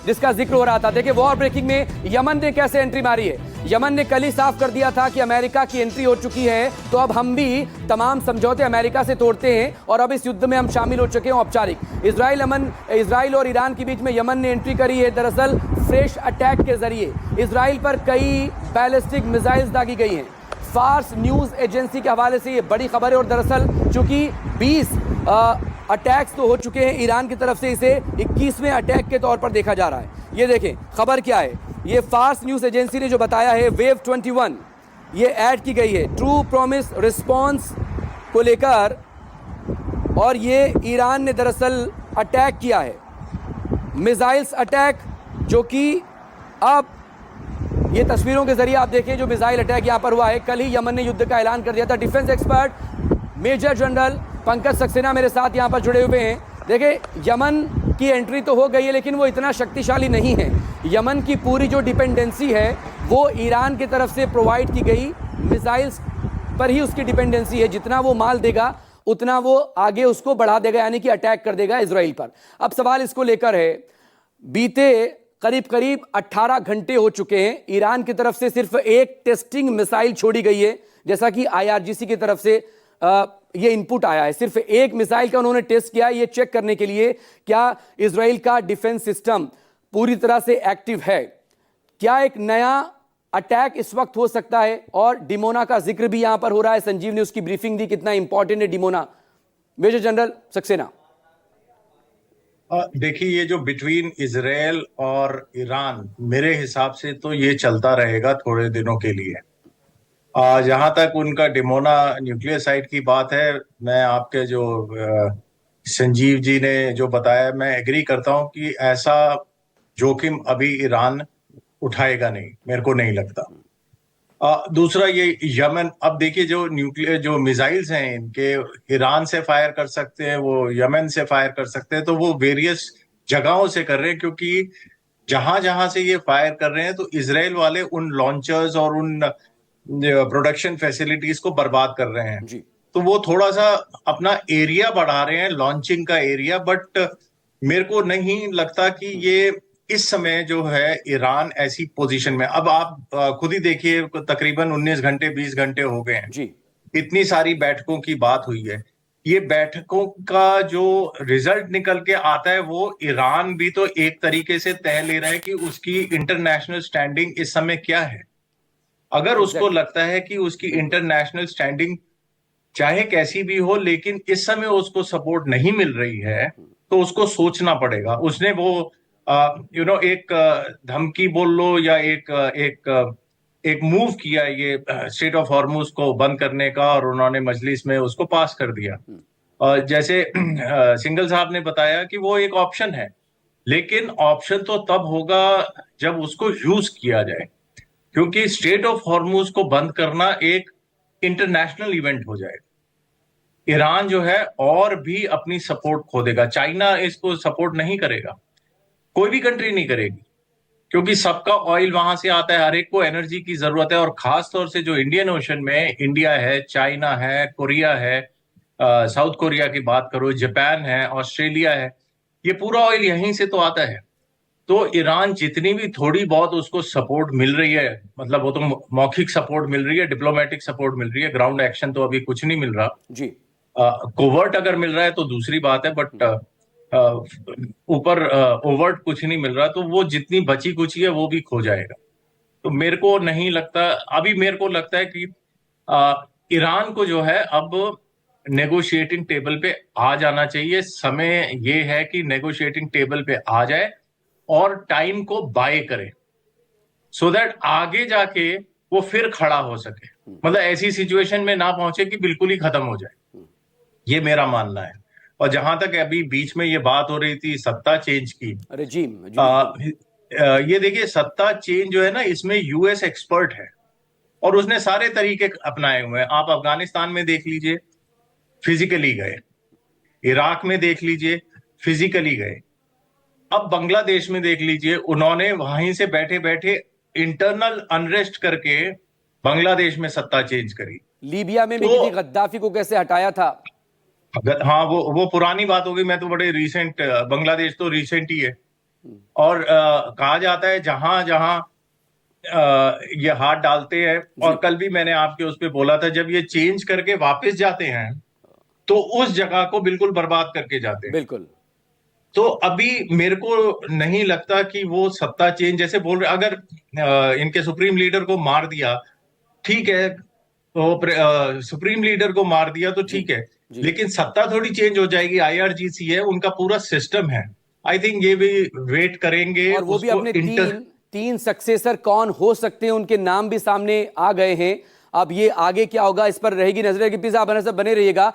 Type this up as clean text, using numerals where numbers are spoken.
जिसका जिक्र हो रहा था। देखिए वॉर ब्रेकिंग में यमन ने कैसे एंट्री मारी है। यमन ने कल ही साफ कर दिया था कि अमेरिका की एंट्री हो चुकी है, तो अब हम भी तमाम समझौते अमेरिका से तोड़ते हैं और अब इस युद्ध में हम शामिल हो चुके हैं औपचारिक। इजराइल और ईरान के बीच में यमन ने एंट्री करी है। दरअसल फ्रेश अटैक के जरिए इजराइल पर कई बैलिस्टिक मिसाइल्स दागी गई हैं। फार्स न्यूज एजेंसी के हवाले से ये बड़ी खबर है और दरअसल चूंकि 20 अटैक्स तो हो चुके हैं ईरान की तरफ से, इसे 21वें अटैक के तौर पर देखा जा रहा है। ये देखें खबर क्या है, ये फार्स न्यूज एजेंसी ने जो बताया है, वेव 21 ये ऐड की गई है ट्रू प्रॉमिस रिस्पॉन्स को लेकर, और ये ईरान ने दरअसल अटैक किया है, मिसाइल्स अटैक, जो कि अब ये तस्वीरों के जरिए आप देखें जो मिसाइल अटैक यहां पर हुआ है। कल ही यमन ने युद्ध का ऐलान कर दिया था। Defence expert major general Pankaj Saxena मेरे साथ यहां पर जुड़े हुए हैं। देखिए यमन की एंट्री तो हो गई है, लेकिन वो इतना शक्तिशाली नहीं है। यमन की पूरी जो डिपेंडेंसी है वो ईरान की तरफ से प्रोवाइड की गई मिसाइल्स पर ही उसकी डिपेंडेंसी है। जितना वो माल देगा उतना वो आगे उसको बढ़ा देगा, यानी कि अटैक कर देगा इजराइल पर। अब सवाल इसको लेकर है, बीते करीब 18 घंटे हो चुके हैं, ईरान की तरफ से सिर्फ एक टेस्टिंग मिसाइल छोड़ी गई है, जैसा कि IRGC की तरफ से ये इनपुट आया है। सिर्फ एक मिसाइल का उन्होंने टेस्ट किया, ये चेक करने के लिए क्या इजराइल का डिफेंस सिस्टम पूरी तरह से एक्टिव है, क्या एक नया अटैक इस वक्त हो सकता है। और डिमोना का जिक्र भी यहां पर हो रहा है। संजीव ने उसकी ब्रीफिंग दी, कितना इंपॉर्टेंट है डिमोना। मेजर जनरल सक्सेना, देखिए ये जो बिटवीन इजराइल और ईरान, मेरे हिसाब से तो ये चलता रहेगा थोड़े दिनों के लिए। जहां तक उनका डिमोना न्यूक्लियर साइट की बात है, मैं आपके जो संजीव जी ने जो बताया, मैं एग्री करता हूं कि ऐसा जोखिम अभी ईरान उठाएगा नहीं, मेरे को नहीं लगता। दूसरा ये यमन, अब देखिए जो न्यूक्लियर जो मिसाइल्स हैं इनके, ईरान से फायर कर सकते हैं, वो यमन से फायर कर सकते हैं, तो वो वेरियस जगहों से कर रहे हैं, क्योंकि जहां जहां से ये फायर कर रहे हैं तो इसराइल वाले उन लॉन्चर्स और उन प्रोडक्शन फैसिलिटीज को बर्बाद कर रहे हैं। जी तो वो थोड़ा सा अपना एरिया बढ़ा रहे हैं, लॉन्चिंग का एरिया, बट मेरे को नहीं लगता कि ये इस समय जो है ईरान ऐसी पोजीशन में। अब आप खुद ही देखिए, तकरीबन 19 घंटे 20 घंटे हो गए हैं, जी इतनी सारी बैठकों की बात हुई है। ये बैठकों का जो रिजल्ट निकल के आता है, वो ईरान भी तो एक तरीके से तय ले रहा है कि उसकी इंटरनेशनल स्टैंडिंग इस समय क्या है। अगर उसको लगता है कि उसकी इंटरनेशनल स्टैंडिंग चाहे कैसी भी हो, लेकिन इस समय उसको सपोर्ट नहीं मिल रही है, तो उसको सोचना पड़ेगा। उसने वो एक धमकी बोल लो या एक मूव किया, ये स्ट्रेट ऑफ हॉर्मुज को बंद करने का, और उन्होंने मजलिस में उसको पास कर दिया। जैसे सिंगल साहब ने बताया कि वो एक ऑप्शन है, लेकिन ऑप्शन तो तब होगा जब उसको यूज किया जाए, क्योंकि स्ट्रेट ऑफ हॉर्मुज को बंद करना एक इंटरनेशनल इवेंट हो जाएगा। ईरान जो है और भी अपनी सपोर्ट खो देगा, चाइना इसको सपोर्ट नहीं करेगा, कोई भी कंट्री नहीं करेगी, क्योंकि सबका ऑयल वहां से आता है, हर एक को एनर्जी की जरूरत है। और खास तौर से जो इंडियन ओशन में इंडिया है, चाइना है, कोरिया है, साउथ कोरिया की बात करो, जापान है, ऑस्ट्रेलिया है, ये पूरा ऑयल यहीं से तो आता है। तो ईरान जितनी भी थोड़ी बहुत उसको सपोर्ट मिल रही है, मतलब वो तो मौखिक सपोर्ट मिल रही है, डिप्लोमेटिक सपोर्ट मिल रही है, ग्राउंड एक्शन तो अभी कुछ नहीं मिल रहा। जी कोवर्ट अगर मिल रहा है तो दूसरी बात है, बट ऊपर ओवर्ट कुछ नहीं मिल रहा, तो वो जितनी बची कुची है वो भी खो जाएगा। तो मेरे को नहीं लगता, अभी मेरे को लगता है कि ईरान को जो है अब नेगोशिएटिंग टेबल पे आ जाना चाहिए। समय ये है कि नेगोशिएटिंग टेबल पे आ जाए और टाइम को बाय करे, सो दैट आगे जाके वो फिर खड़ा हो सके, मतलब ऐसी सिचुएशन में ना पहुंचे कि बिल्कुल ही खत्म हो जाए। ये मेरा मानना है। और जहां तक अभी बीच में ये बात हो रही थी सत्ता चेंज की, रेजीम ये देखिए सत्ता चेंज जो है ना, इसमें यूएस एक्सपर्ट है और उसने सारे तरीके अपनाए हुए हैं। आप अफगानिस्तान में देख लीजिए, फिजिकली गए, इराक में देख लीजिए, फिजिकली गए, अब बांग्लादेश में देख लीजिए, उन्होंने वहीं से बैठे बैठे इंटरनल अनरेस्ट करके बांग्लादेश में सत्ता चेंज करी। लीबिया में भी किसी गद्दाफी को कैसे हटाया था। हाँ, वो पुरानी बात होगी, मैं तो बड़े रिसेंट, बांग्लादेश तो रिसेंट ही है। और कहा जाता है जहां जहां ये हाथ डालते हैं, और कल भी मैंने आपके उस पे बोला था, जब ये चेंज करके वापस जाते हैं तो उस जगह को बिल्कुल बर्बाद करके जाते हैं। बिल्कुल। तो अभी मेरे को नहीं लगता कि वो सत्ता चेंज जैसे बोल रहे, अगर इनके सुप्रीम लीडर को मार दिया, ठीक है, तो सुप्रीम लीडर को मार दिया तो ठीक है, जी। लेकिन सत्ता थोड़ी चेंज हो जाएगी। आईआरजीसी है, उनका पूरा सिस्टम है। आई थिंक ये भी वेट करेंगे और वो भी उसको अपने तीन सक्सेसर कौन हो सकते हैं, उनके नाम भी सामने आ गए हैं। अब ये आगे क्या होगा, इस पर रहेगी नजरें कि प्लीज आप बने रहिएगा।